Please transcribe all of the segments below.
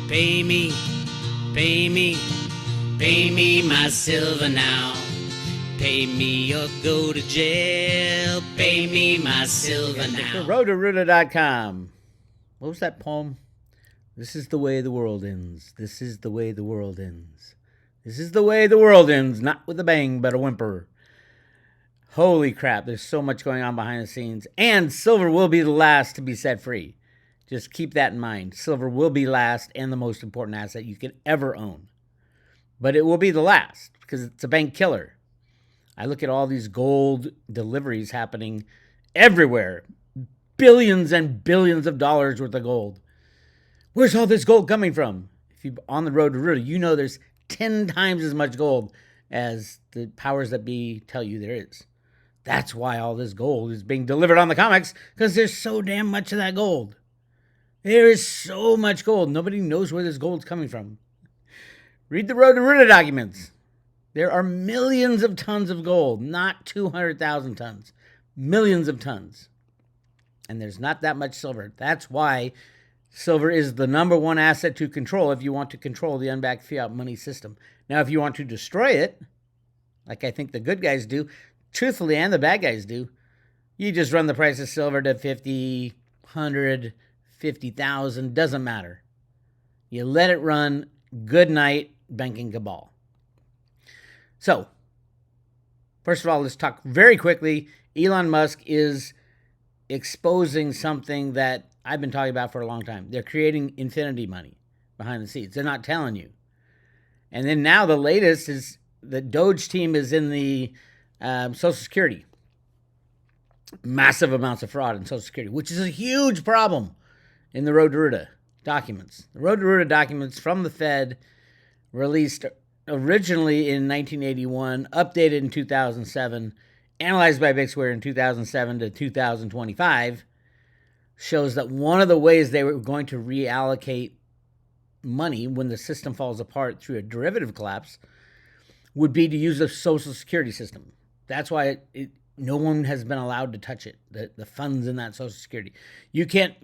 Pay me, pay me, pay me my silver now. Pay me or go to jail. Pay me my silver now. Roto-Rooter.com. What was that poem? This is the way the world ends. This is the way the world ends. This is the way the world ends. Not with a bang, but a whimper. Holy crap, there's so much going on behind the scenes. And silver will be the last to be set free. Just keep that in mind. Silver will be last and the most important asset you could ever own. But it will be the last because it's a bank killer. I look at all these gold deliveries happening everywhere. Billions and billions of dollars worth of gold. Where's all this gold coming from? If you're on the road to Ruta, you know there's 10 times as much gold as the powers that be tell you there is. That's why all this gold is being delivered on the COMEX, because there's so damn much of that gold. There is so much gold. Nobody knows where this gold's coming from. Read the Road to Ruta documents. There are millions of tons of gold, not 200,000 tons. Millions of tons. And there's not that much silver. That's why silver is the number one asset to control if you want to control the unbacked fiat money system. Now, if you want to destroy it, like I think the good guys do, truthfully, and the bad guys do, you just run the price of silver to 50, 100, 50,000, doesn't matter. You let it run. Good night, banking cabal. So, first of all, let's talk very quickly. Elon Musk is exposing something that I've been talking about for a long time. They're creating infinity money behind the scenes. They're not telling you. And then now the latest is the Doge team is in the Social Security. Massive amounts of fraud in Social Security, which is a huge problem in the Road to Ruta documents. The Road to Ruta documents from the Fed, released originally in 1981, updated in 2007, analyzed by Bix Weir in 2007 to 2025, shows that one of the ways they were going to reallocate money when the system falls apart through a derivative collapse would be to use the Social Security system. That's why no one has been allowed to touch it, the funds in that Social Security. You can't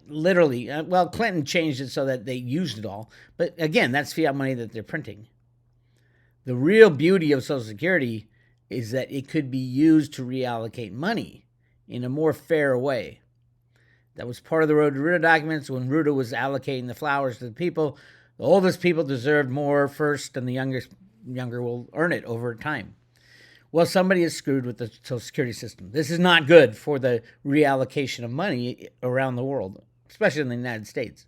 literally, Clinton changed it so that they used it all. But again, that's fiat money that they're printing. The real beauty of Social Security is that it could be used to reallocate money in a more fair way. That was part of the Road to Ruta documents when Ruta was allocating the flowers to the people. The oldest people deserved more first, and the younger will earn it over time. Well, somebody is screwed with the Social Security system. This is not good for the reallocation of money around the world, especially in the United States.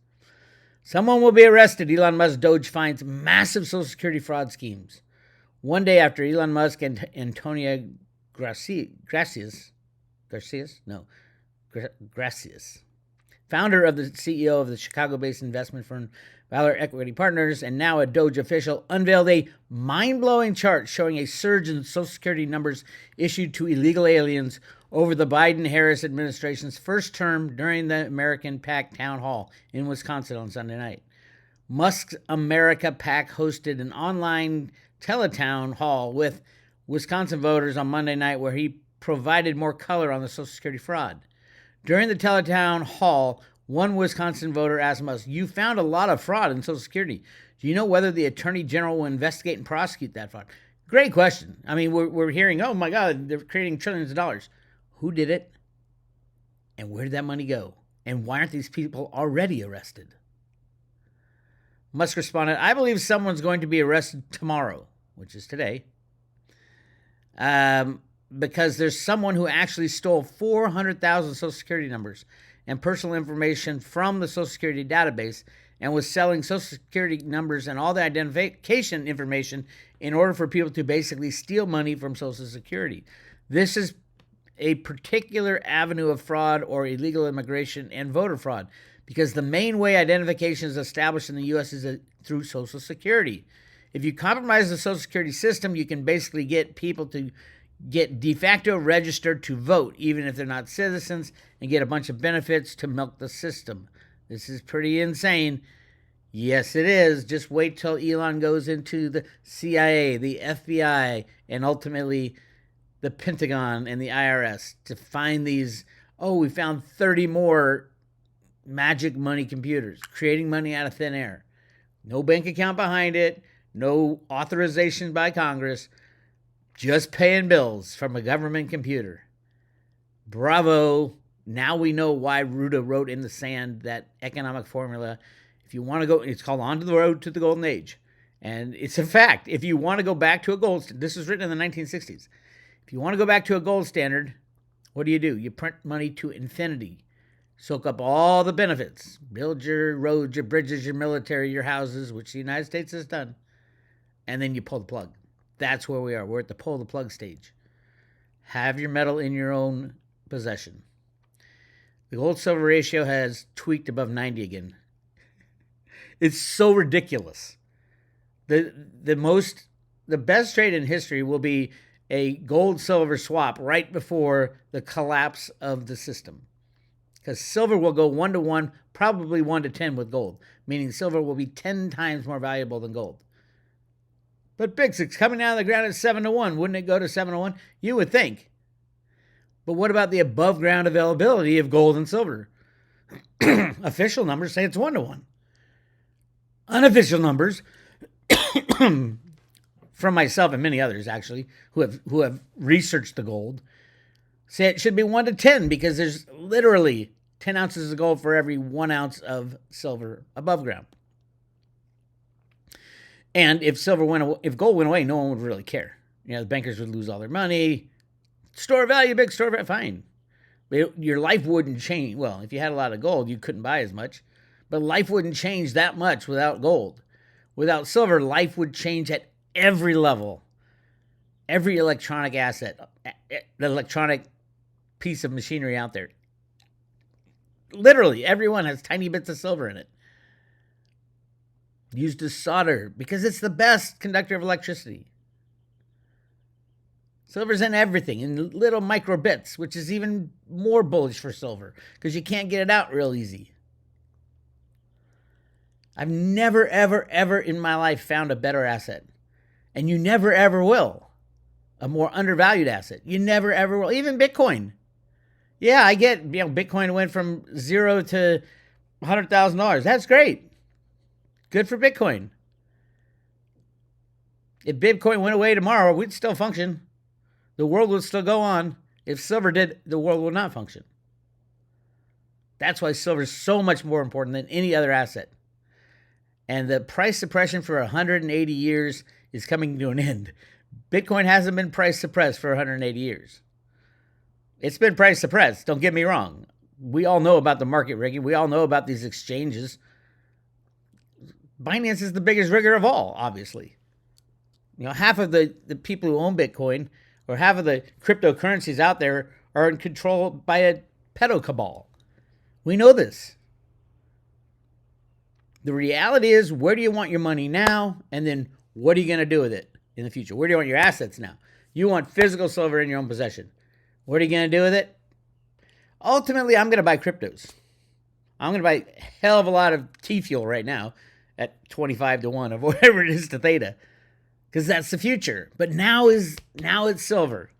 Someone will be arrested. Elon Musk Doge finds massive Social Security fraud schemes. One day after Elon Musk and Antonia Gracias, founder of the CEO of the Chicago-based investment firm Valor Equity Partners, and now a Doge official, unveiled a mind-blowing chart showing a surge in Social Security numbers issued to illegal aliens over the Biden-Harris administration's first term during the American PAC town hall in Wisconsin on Sunday night. Musk's America PAC hosted an online teletown hall with Wisconsin voters on Monday night where he provided more color on the Social Security fraud. During the teletown hall, one Wisconsin voter asked Musk, "You found a lot of fraud in Social Security. Do you know whether the Attorney General will investigate and prosecute that fraud?" Great question. I mean, we're hearing, oh my God, they're creating trillions of dollars. Who did it? And where did that money go? And why aren't these people already arrested? Musk responded, "I believe someone's going to be arrested tomorrow," which is today, because there's someone who actually stole 400,000 Social Security numbers and personal information from the Social Security database and was selling Social Security numbers and all the identification information in order for people to basically steal money from Social Security. This is a particular avenue of fraud or illegal immigration and voter fraud, because the main way identification is established in the U.S. is through Social Security. If you compromise the Social Security system, you can basically get people to get de facto registered to vote, even if they're not citizens, and get a bunch of benefits to milk the system. This is pretty insane. Yes, it is. Just wait till Elon goes into the CIA, the FBI, and ultimately the Pentagon and the IRS to find these, we found 30 more magic money computers, creating money out of thin air. No bank account behind it, no authorization by Congress, just paying bills from a government computer. Bravo. Now we know why Ruta wrote in the sand that economic formula. If you want to go, it's called On to the Road to the Golden Age. And it's a fact. If you want to go back to a gold, this was written in the 1960s. If you want to go back to a gold standard, what do? You print money to infinity. Soak up all the benefits. Build your roads, your bridges, your military, your houses, which the United States has done. And then you pull the plug. That's where we are. We're at the pull the plug stage. Have your metal in your own possession. The gold-silver ratio has tweaked above 90 again. It's so ridiculous. The best trade in history will be a gold-silver swap right before the collapse of the system. Because silver will go 1-to-1, probably 1-to-10 with gold, meaning silver will be 10 times more valuable than gold. But Bix, it's coming out of the ground at 7-to-1. Wouldn't it go to 7-to-1? You would think. But what about the above ground availability of gold and silver? Official numbers say it's 1-to-1. Unofficial numbers from myself and many others actually who have researched the gold say it should be 1-to-10 because there's literally 10 ounces of gold for every 1 ounce of silver above ground. And if gold went away, no one would really care. The bankers would lose all their money. Store value, big store value, fine. But your life wouldn't change. Well, if you had a lot of gold, you couldn't buy as much. But life wouldn't change that much without gold. Without silver, life would change at every level. Every electronic asset, the electronic piece of machinery out there. Literally, everyone has tiny bits of silver in it. Used as solder because it's the best conductor of electricity. Silver's in everything, in little micro bits, which is even more bullish for silver because you can't get it out real easy. I've never, ever, ever in my life found a better asset. And you never, ever will. A more undervalued asset. You never, ever will. Even Bitcoin. Yeah, I get, Bitcoin went from 0 to $100,000. That's great. Good for Bitcoin. If Bitcoin went away tomorrow, we'd still function. The world would still go on. If silver did, the world would not function. That's why silver is so much more important than any other asset. And the price suppression for 180 years is coming to an end. Bitcoin hasn't been price suppressed for 180 years. It's been price suppressed, don't get me wrong. We all know about the market rigging. We all know about these exchanges. Binance is the biggest rigger of all, obviously. Half of the people who own Bitcoin or half of the cryptocurrencies out there are in control by a pedo cabal. We know this. The reality is, where do you want your money now? And then what are you going to do with it in the future? Where do you want your assets now? You want physical silver in your own possession. What are you going to do with it? Ultimately, I'm going to buy cryptos. I'm going to buy a hell of a lot of T-Fuel right now at 25-to-1 or whatever it is to theta. Because that's the future. But now it's silver.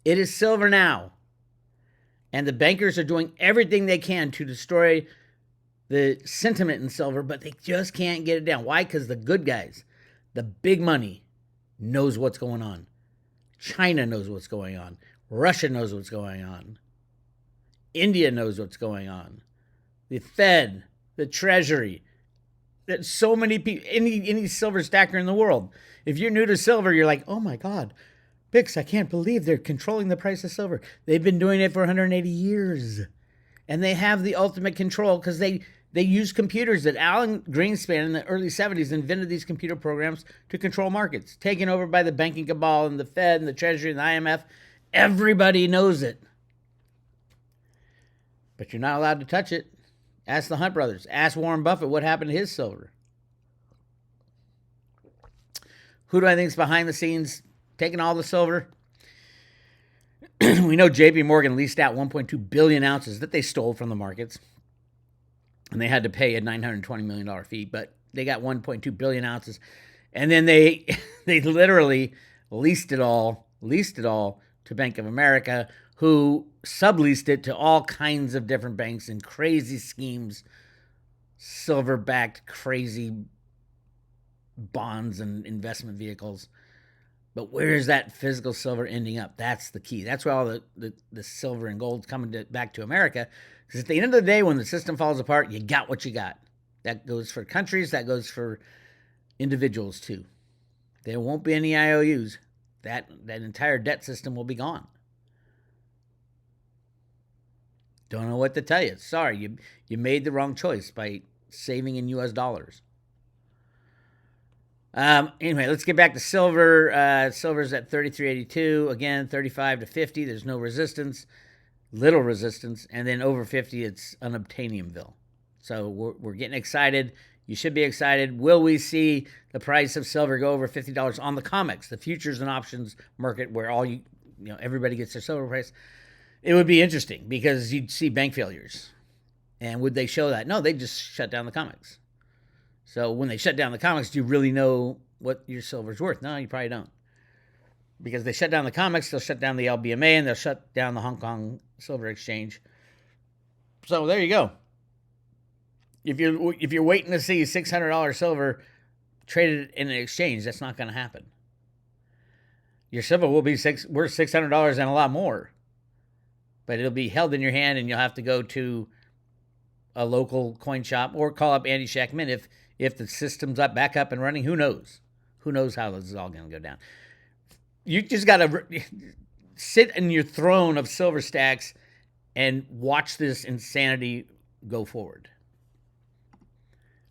It is silver now. And the bankers are doing everything they can to destroy the sentiment in silver, but they just can't get it down. Why? Because the good guys, the big money, knows what's going on. China knows what's going on. Russia knows what's going on. India knows what's going on. The Fed, the Treasury. There's so many people, any silver stacker in the world. If you're new to silver, you're like, oh my God, Bix, I can't believe they're controlling the price of silver. They've been doing it for 180 years. And they have the ultimate control because they use computers. That Alan Greenspan in the early 70s invented these computer programs to control markets, taken over by the banking cabal and the Fed and the Treasury and the IMF. Everybody knows it. But you're not allowed to touch it. Ask the Hunt brothers. Ask Warren Buffett what happened to his silver. Who do I think is behind the scenes taking all the silver? We know JP Morgan leased out 1.2 billion ounces that they stole from the markets. And they had to pay a $920 million fee, but they got 1.2 billion ounces. And then they literally leased it all to Bank of America, who subleased it to all kinds of different banks in crazy schemes, silver-backed, crazy bonds and investment vehicles. But where is that physical silver ending up? That's the key. That's where all the silver and gold's coming back to America. Because at the end of the day, when the system falls apart, you got what you got. That goes for countries. That goes for individuals too. There won't be any IOUs. That entire debt system will be gone. Don't know what to tell you. Sorry, you made the wrong choice by saving in U.S. dollars. Anyway, let's get back to silver. Silver's at 33.82. Again, 35 to 50. There's no resistance, little resistance, and then over 50, it's unobtainiumville. So we're getting excited. You should be excited. Will we see the price of silver go over $50 on the COMEX, the futures and options market, where everybody gets their silver price? It would be interesting because you'd see bank failures. And would they show that? No, they just shut down the COMEX. So when they shut down the COMEX, do you really know what your silver's worth? No, you probably don't. Because they shut down the COMEX, they'll shut down the LBMA, and they'll shut down the Hong Kong Silver Exchange. So there you go. If you're waiting to see $600 silver traded in an exchange, that's not going to happen. Your silver will be worth $600 and a lot more. But it'll be held in your hand, and you'll have to go to a local coin shop or call up Andy Shackman if the system's back up and running. Who knows? Who knows how this is all going to go down? You just got to sit in your throne of silver stacks and watch this insanity go forward.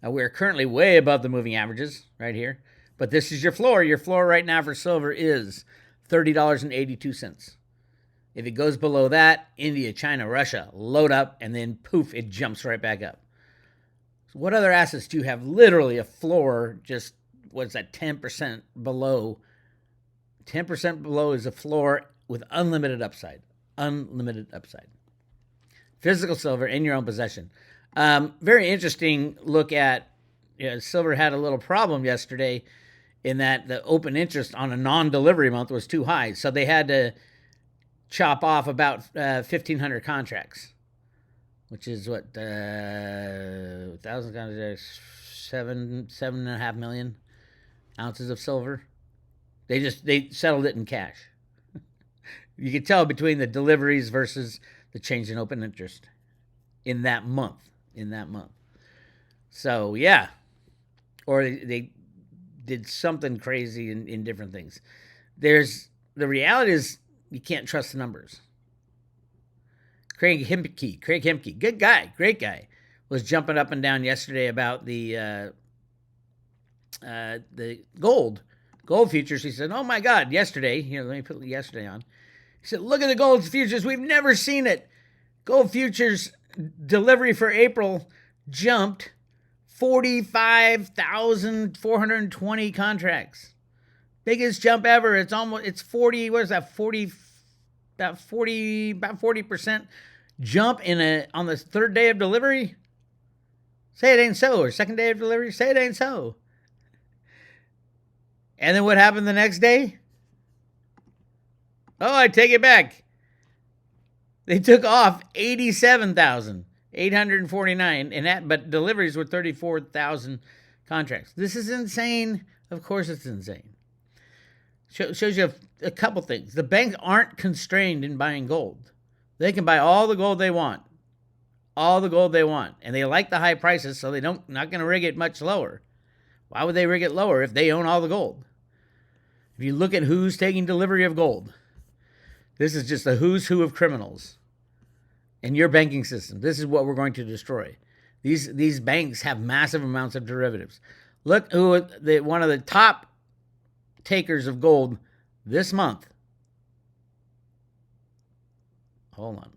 Now, we're currently way above the moving averages right here, but this is your floor. Your floor right now for silver is $30.82. If it goes below that, India, China, Russia, load up, and then poof, it jumps right back up. So what other assets do you have literally a floor just, what's that, 10% below? 10% below is a floor with unlimited upside. Unlimited upside. Physical silver in your own possession. Very interesting look at, silver had a little problem yesterday in that the open interest on a non-delivery month was too high. So they had to chop off about 1,500 contracts, which is what, 1,000 contracts, 7.5 million ounces of silver. They settled it in cash. You could tell between the deliveries versus the change in open interest in that month. So yeah, or they did something crazy in different things. The reality is, you can't trust the numbers. Craig Hemke, good guy, great guy, was jumping up and down yesterday about the gold futures. He said, "Oh my God!" Yesterday, let me put yesterday on. He said, "Look at the gold futures. We've never seen it. Gold futures delivery for April jumped 45,420 contracts." Biggest jump ever. It's 40, what is that? 40% jump on the third day of delivery. Say it ain't so. Or second day of delivery. Say it ain't so. And then what happened the next day? Oh, I take it back. They took off 87,849, but deliveries were 34,000 contracts. This is insane. Of course it's insane. Shows you a couple things. The banks aren't constrained in buying gold. They can buy all the gold they want. And they like the high prices, so not going to rig it much lower. Why would they rig it lower if they own all the gold? If you look at who's taking delivery of gold, this is just a who's who of criminals in your banking system. This is what we're going to destroy. These banks have massive amounts of derivatives. Look who one of the top takers of gold this month. Hold on.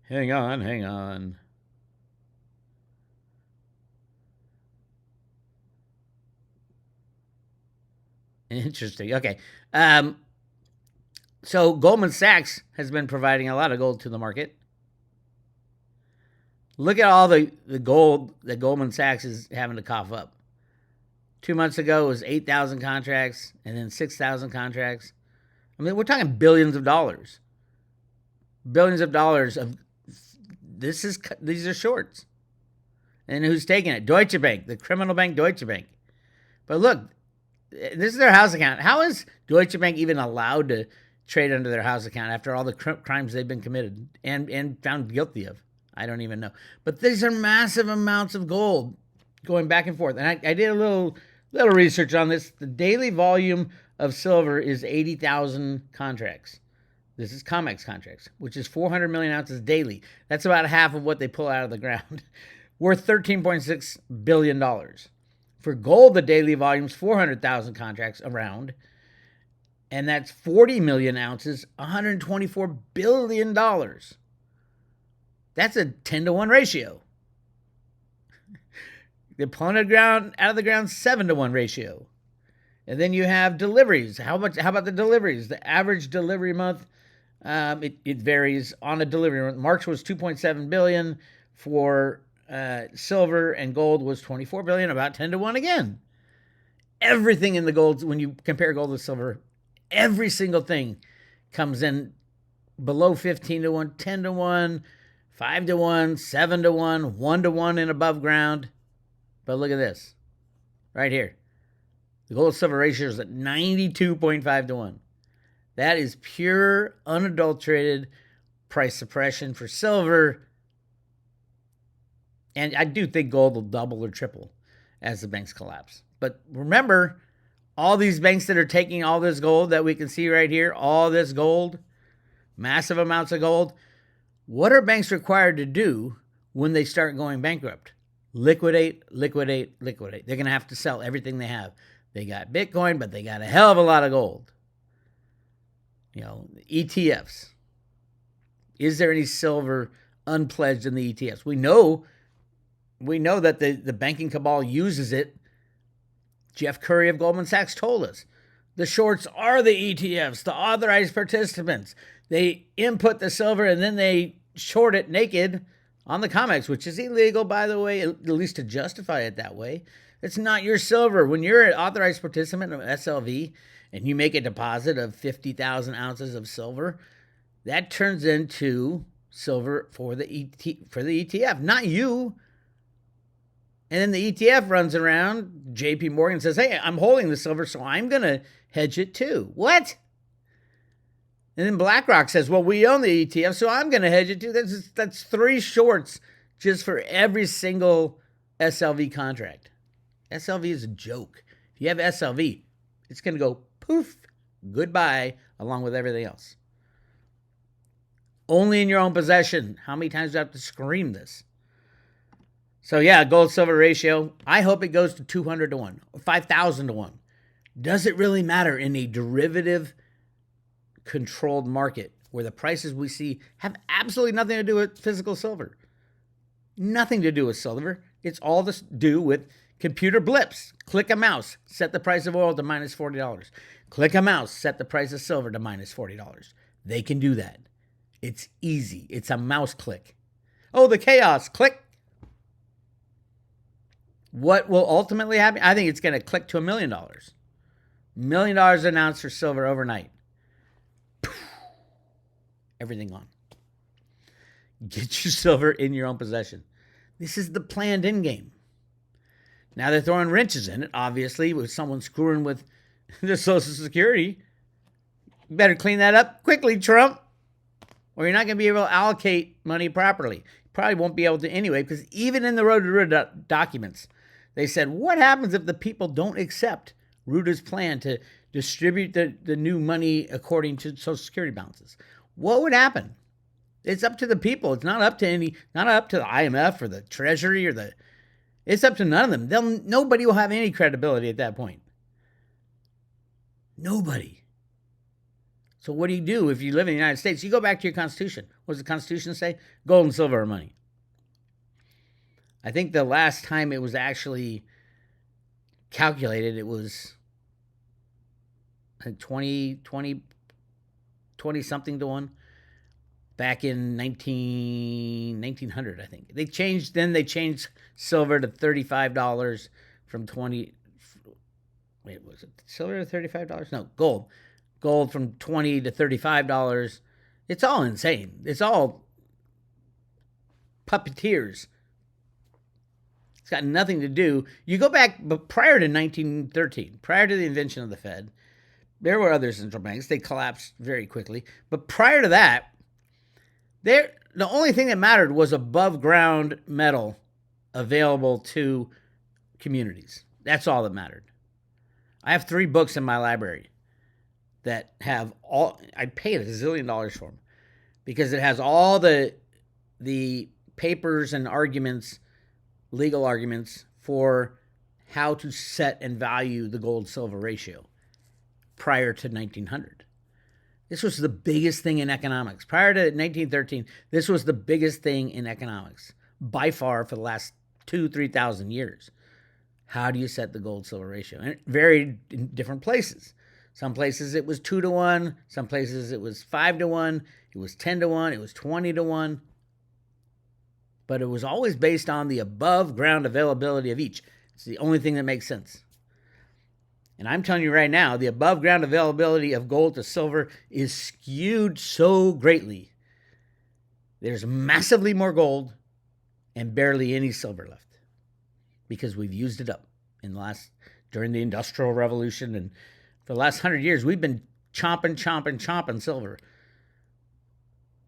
Hang on. Interesting. Okay. So Goldman Sachs has been providing a lot of gold to the market. Look at all the gold that Goldman Sachs is having to cough up. 2 months ago, it was 8,000 contracts and then 6,000 contracts. I mean, we're talking billions of dollars. These are shorts. And who's taking it? Deutsche Bank, the criminal bank Deutsche Bank. But look, this is their house account. How is Deutsche Bank even allowed to trade under their house account after all the crimes they've been committed and found guilty of? I don't even know. But these are massive amounts of gold going back and forth. And I did a little research on this. The daily volume of silver is 80,000 contracts. This is COMEX contracts, which is 400 million ounces daily. That's about half of what they pull out of the ground, worth $13.6 billion. For gold, the daily volume is 400,000 contracts around, and that's 40 million ounces, $124 billion. That's a 10-to-1 ratio. They're pulling it out of the ground, 7-to-1 ratio. And then you have deliveries. How about the deliveries? The average delivery month, it varies on a delivery month. March was 2.7 billion for silver, and gold was 24 billion, about 10-to-1 again. Everything in the gold, when you compare gold with silver, every single thing comes in below 15-to-1, 10-to-1, 5-to-1, 7-to-1, 1-to-1 in above ground. But look at this right here. The gold silver ratio is at 92.5-to-1. That is pure, unadulterated price suppression for silver. And I do think gold will double or triple as the banks collapse. But remember, all these banks that are taking all this gold that we can see right here, all this gold, massive amounts of gold, what are banks required to do when they start going bankrupt? Liquidate. They're going to have to sell everything they have. They got Bitcoin, but they got a hell of a lot of gold. ETFs. Is there any silver unpledged in the ETFs? We know that the banking cabal uses it. Jeff Curry of Goldman Sachs told us the shorts are the ETFs, the authorized participants. They input the silver and then they short it naked on the COMEX, which is illegal, by the way, at least to justify it that way. It's not your silver. When you're an authorized participant of SLV and you make a deposit of 50,000 ounces of silver, that turns into silver for the ETF, not you. And then the ETF runs around. JP Morgan says, hey, I'm holding the silver, so I'm going to hedge it too. What? And then BlackRock says, well, we own the ETF, so I'm going to hedge it too. That's 3 shorts just for every single SLV contract. SLV is a joke. If you have SLV, it's going to go poof, goodbye, along with everything else. Only in your own possession. How many times do I have to scream this? So yeah, gold-silver ratio, I hope it goes to 200-to-1, 5,000-to-1. Does it really matter in a derivative-controlled market where the prices we see have absolutely nothing to do with physical silver? Nothing to do with silver. It's all to do with computer blips. Click a mouse, set the price of oil to minus $40. Click a mouse, set the price of silver to minus $40. They can do that. It's easy. It's a mouse click. Oh, the chaos. Click. What will ultimately happen? I think it's going to click to $1 million. $1 million an ounce for silver overnight. Everything gone. Get your silver in your own possession. This is the planned end game. Now they're throwing wrenches in it, obviously, with someone screwing with the Social Security. You better clean that up quickly, Trump, or you're not going to be able to allocate money properly. You probably won't be able to anyway, because even in the Road-to-Ruta documents, they said, what happens if the people don't accept Ruta's plan to distribute the new money according to Social Security balances? What would happen? It's up to the people. It's not up to not up to the IMF or the Treasury it's up to none of them. Nobody will have any credibility at that point. Nobody. So what do you do if you live in the United States? You go back to your Constitution. What does the Constitution say? Gold and silver are money. I think the last time it was actually calculated, it was 20 something to 1 back in 1900, I think. They changed silver to $35 from 20. Wait, was it silver to $35? No, gold. Gold from $20 to $35. It's all insane. It's all puppeteers It's got nothing to do. You go back, but prior to 1913, prior to the invention of the Fed, there were other central banks. They collapsed very quickly. But prior to that, the only thing that mattered was above ground metal available to communities. That's all that mattered. I have 3 books in my library that have all, I paid $1 zillion for them because it has all the papers and arguments, legal arguments for how to set and value the gold-silver ratio prior to 1900. This was the biggest thing in economics. Prior to 1913, this was the biggest thing in economics by far for the last 3,000 years. How do you set the gold-silver ratio? And it varied in different places. Some places it was 2 to 1. Some places it was 5 to 1. It was 10 to 1. It was 20 to 1. But it was always based on the above-ground availability of each. It's the only thing that makes sense. And I'm telling you right now, the above-ground availability of gold to silver is skewed so greatly. There's massively more gold and barely any silver left because we've used it up during the Industrial Revolution. And for the last 100 years, we've been chomping silver.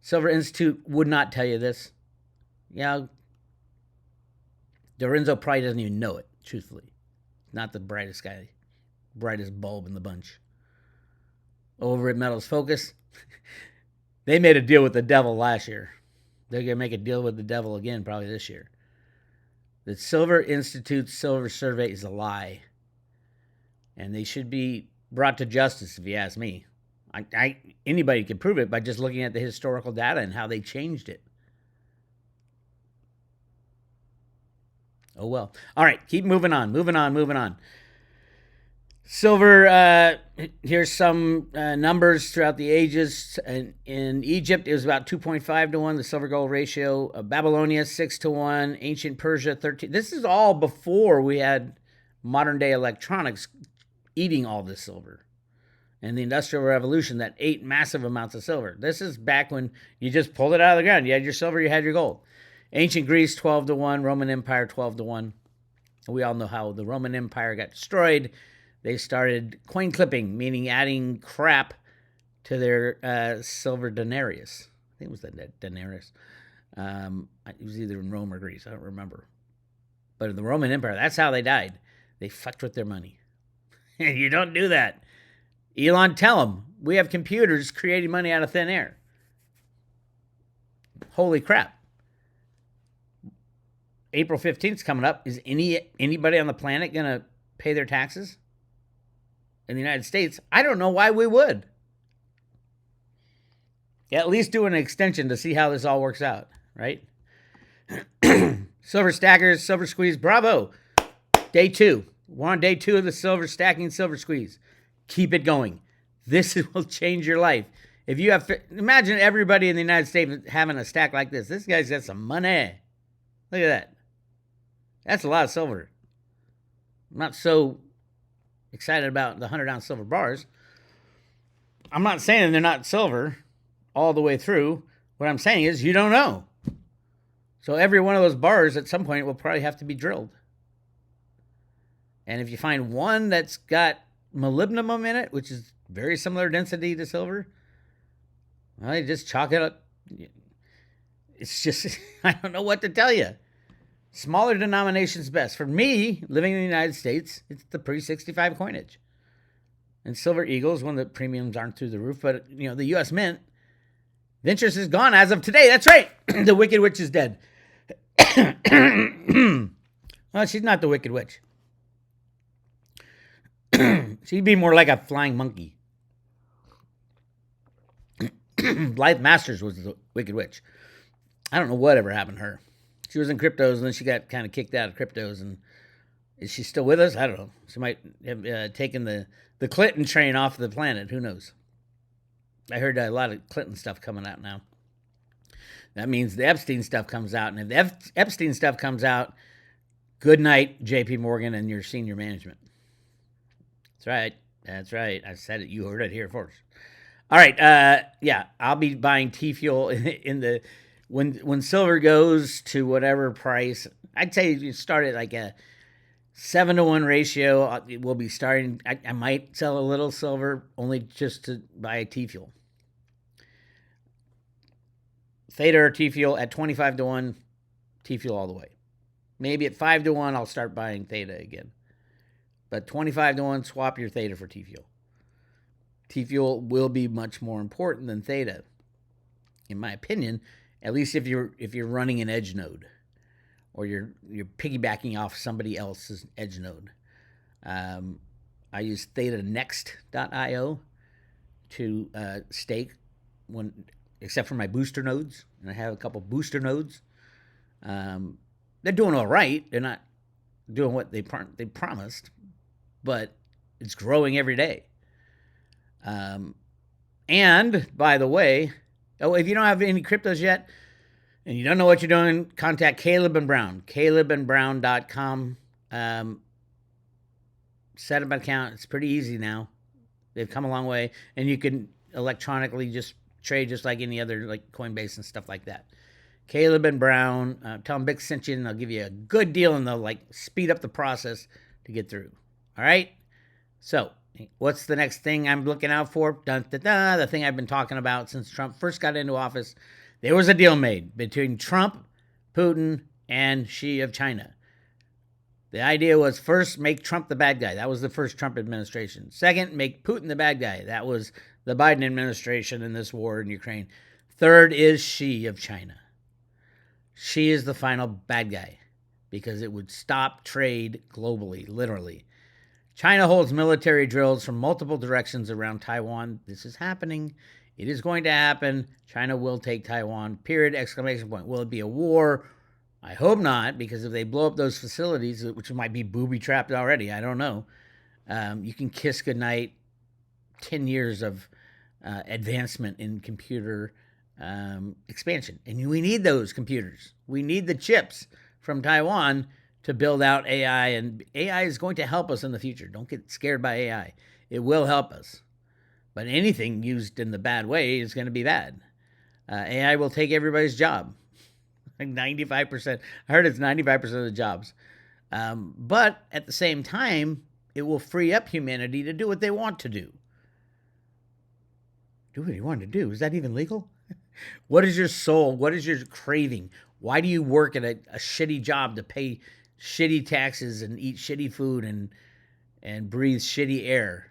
Silver Institute would not tell you this. Yeah, Lorenzo probably doesn't even know it, truthfully. Not the brightest bulb in the bunch. Over at Metals Focus, they made a deal with the devil last year. They're going to make a deal with the devil again probably this year. The Silver Institute's silver survey is a lie. And they should be brought to justice, if you ask me. Anybody can prove it by just looking at the historical data and how they changed it. Oh, well. All right, keep moving on. Silver, here's some numbers throughout the ages. In Egypt, it was about 2.5 to 1, the silver-gold ratio. Babylonia, 6 to 1. Ancient Persia, 13. This is all before we had modern-day electronics eating all this silver. And the Industrial Revolution that ate massive amounts of silver. This is back when you just pulled it out of the ground. You had your silver, you had your gold. Ancient Greece, 12 to 1. Roman Empire, 12 to 1. We all know how the Roman Empire got destroyed. They started coin clipping, meaning adding crap to their silver denarius. I think it was the denarius. It was either in Rome or Greece. I don't remember. But in the Roman Empire, that's how they died. They fucked with their money. You don't do that. Elon, tell them. We have computers creating money out of thin air. Holy crap. April 15th is coming up. Is anybody on the planet going to pay their taxes? In the United States, I don't know why we would. At least do an extension to see how this all works out, right? Silver stackers, silver squeeze, bravo. Day 2. We're on day 2 of the silver stacking, silver squeeze. Keep it going. This will change your life. If you have, imagine everybody in the United States having a stack like this. This guy's got some money. Look at that. That's a lot of silver. I'm not so excited about the 100-ounce silver bars. I'm not saying they're not silver all the way through. What I'm saying is you don't know. So every one of those bars at some point will probably have to be drilled. And if you find one that's got molybdenum in it, which is very similar density to silver, well, you just chalk it up. It's just, I don't know what to tell you. Smaller denominations best. For me, living in the United States, it's the pre-65 coinage. And Silver Eagles, when the premiums aren't through the roof, but the U.S. Mint, the interest is gone as of today. That's right. The Wicked Witch is dead. Well, she's not the Wicked Witch. She'd be more like a flying monkey. Blythe Masters was the Wicked Witch. I don't know whatever happened to her. She was in cryptos, and then she got kind of kicked out of cryptos. And is she still with us? I don't know. She might have taken the Clinton train off the planet. Who knows? I heard a lot of Clinton stuff coming out now. That means the Epstein stuff comes out. And if the Epstein stuff comes out, good night, J.P. Morgan and your senior management. That's right. That's right. I said it. You heard it here first. All right. Yeah, I'll be buying T-Fuel in the... When silver goes to whatever price, I'd say you start at like a 7-to-1 ratio. We'll be starting. I might sell a little silver only just to buy T fuel. Theta or T fuel at 25-to-1, T fuel all the way. Maybe at 5-to-1, I'll start buying Theta again. But 25-to-1, swap your Theta for T fuel. T fuel will be much more important than Theta, in my opinion. At least if you're running an edge node, or you're piggybacking off somebody else's edge node. I use thetanext.io to stake except for my booster nodes, and I have a couple booster nodes. They're doing all right. They're not doing what they promised, but it's growing every day. And by the way, if you don't have any cryptos yet and you don't know what you're doing, contact Caleb and Brown, calebandbrown.com. Set up an account. It's pretty easy now. They've come a long way, and you can electronically just trade just like any other, like Coinbase and stuff like that. Caleb and Brown, tell them Bix sent you, and they'll give you a good deal, and they'll like speed up the process to get through. All right. So what's the next thing I'm looking out for? The thing I've been talking about since Trump first got into office. There was a deal made between Trump, Putin, and Xi of China. The idea was, first, make Trump the bad guy. That was the first Trump administration. Second, make Putin the bad guy. That was the Biden administration in this war in Ukraine. Third is Xi of China. Xi is the final bad guy because it would stop trade globally, literally. China holds military drills from multiple directions around Taiwan. This is happening. It is going to happen. China will take Taiwan, period, exclamation point. Will it be a war? I hope not, because if they blow up those facilities, which might be booby-trapped already, I don't know, you can kiss goodnight 10 years of advancement in computer expansion. And we need those computers. We need the chips from Taiwan to build out AI, and AI is going to help us in the future. Don't get scared by AI. It will help us. But anything used in the bad way is going to be bad. AI will take everybody's job. Like 95%. I heard it's 95% of the jobs. But at the same time, it will free up humanity to do what they want to do. Do what you want to do. Is that even legal? What is your soul? What is your craving? Why do you work at a shitty job to pay shitty taxes and eat shitty food and breathe shitty air?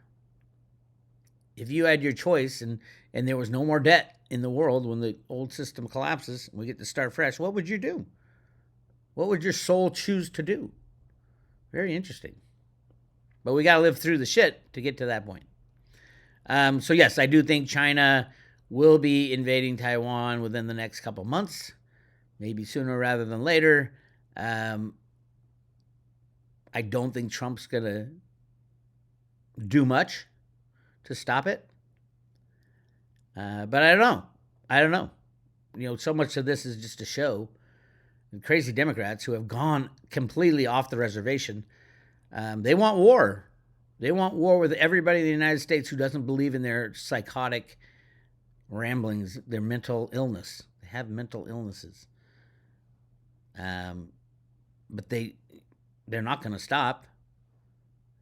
If you had your choice and there was no more debt in the world when the old system collapses and we get to start fresh, what would you do? What would your soul choose to do? Very interesting. But we got to live through the shit to get to that point. So yes, I do think China will be invading Taiwan within the next couple months, maybe sooner rather than later. I don't think Trump's going to do much to stop it. But I don't know. So much of this is just a show. The crazy Democrats who have gone completely off the reservation, they want war. They want war with everybody in the United States who doesn't believe in their psychotic ramblings, their mental illness. They have mental illnesses. But they're not going to stop.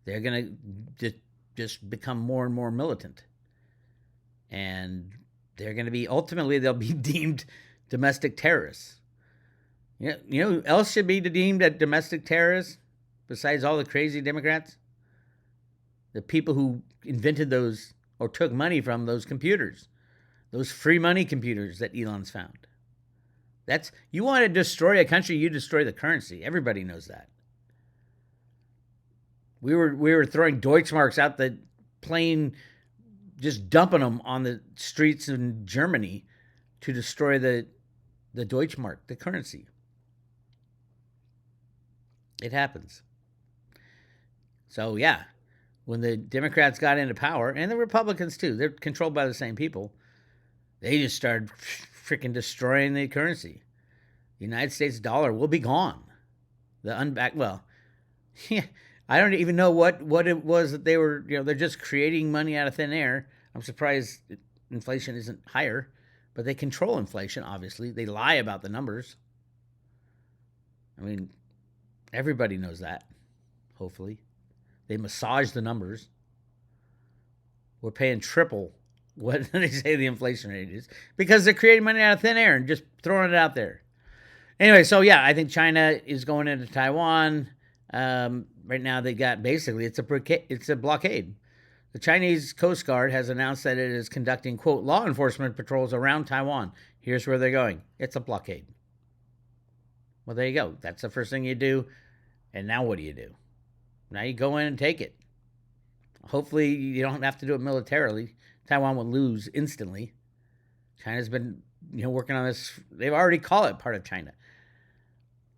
They're going to just become more and more militant. And they're going to be, ultimately, they'll be deemed domestic terrorists. You know who else should be deemed a domestic terrorist besides all the crazy Democrats? The people who invented those or took money from those computers, those free money computers that Elon's found. You want to destroy a country, you destroy the currency. Everybody knows that. We were throwing Deutschmarks out the plane, just dumping them on the streets in Germany to destroy the Deutschmark, the currency. It happens. So yeah, when the Democrats got into power, and the Republicans too, they're controlled by the same people, they just started freaking destroying the currency. The United States dollar will be gone. Yeah, I don't even know what it was that they were, they're just creating money out of thin air. I'm surprised inflation isn't higher, but they control inflation, obviously. They lie about the numbers. I mean, Everybody knows that, hopefully. They massage the numbers. We're paying triple what they say the inflation rate is because they're creating money out of thin air and just throwing it out there. Anyway, so yeah, I think China is going into Taiwan. Right now, they got basically it's a blockade. The Chinese Coast Guard has announced that it is conducting, quote, law enforcement patrols around Taiwan. Here's where they're going. It's a blockade. Well, there you go. That's the first thing you do. And now what do you do? Now you go in and take it. Hopefully you don't have to do it militarily. Taiwan will lose instantly. China's been, working on this. They've already called it part of China.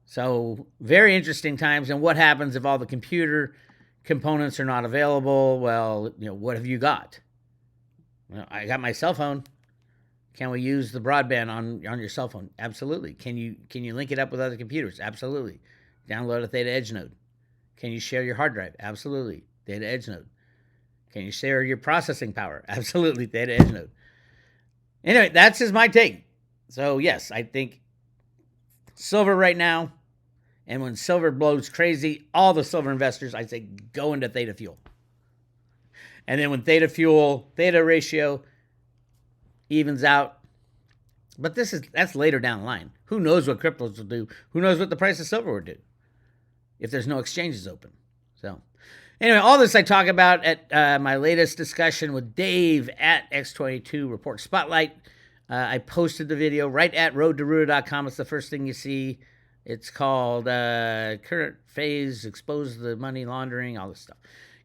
So very interesting times. And what happens if all the computer components are not available? Well, what have you got? Well, I got my cell phone. Can we use the broadband on your cell phone? Absolutely. Can you link it up with other computers? Absolutely. Download a Theta Edge node. Can you share your hard drive? Absolutely. Theta Edge node. Can you share your processing power? Absolutely. Theta Edge node. Anyway, that's just my take. So yes, I think silver right now, and when silver blows crazy, all the silver investors, I say go into Theta Fuel. And then when Theta ratio evens out, but that's later down the line. Who knows what cryptos will do? Who knows what the price of silver will do if there's no exchanges open? So anyway, all this I talk about at my latest discussion with Dave at X22 Report Spotlight. I posted the video right at roadtoruta.com. It's the first thing you see. It's called Current Phase, Expose the Money Laundering, all this stuff.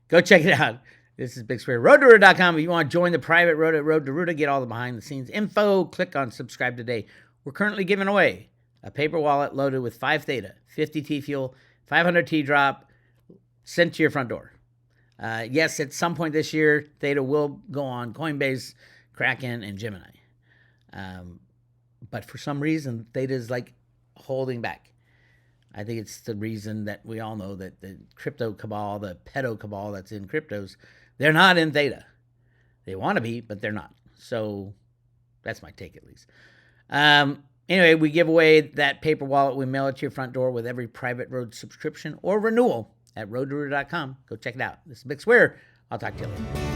Go check it out. This is Bix Weir. RoadToRuta.com. If you want to join the private Road at Road to Ruta, get all the behind-the-scenes info, click on subscribe today. We're currently giving away a paper wallet loaded with 5 Theta, 50 T-Fuel, 500 T-Drop, sent to your front door. Yes, at some point this year, Theta will go on Coinbase, Kraken, and Gemini. But for some reason, Theta is holding back. I think it's the reason that we all know that the crypto cabal, the pedo cabal that's in cryptos, they're not in Theta. They want to be, but they're not. So that's my take at least. Anyway, we give away that paper wallet. We mail it to your front door with every private road subscription or renewal at roadtoruta.com. Go check it out. This is Bix Weir. I'll talk to you later.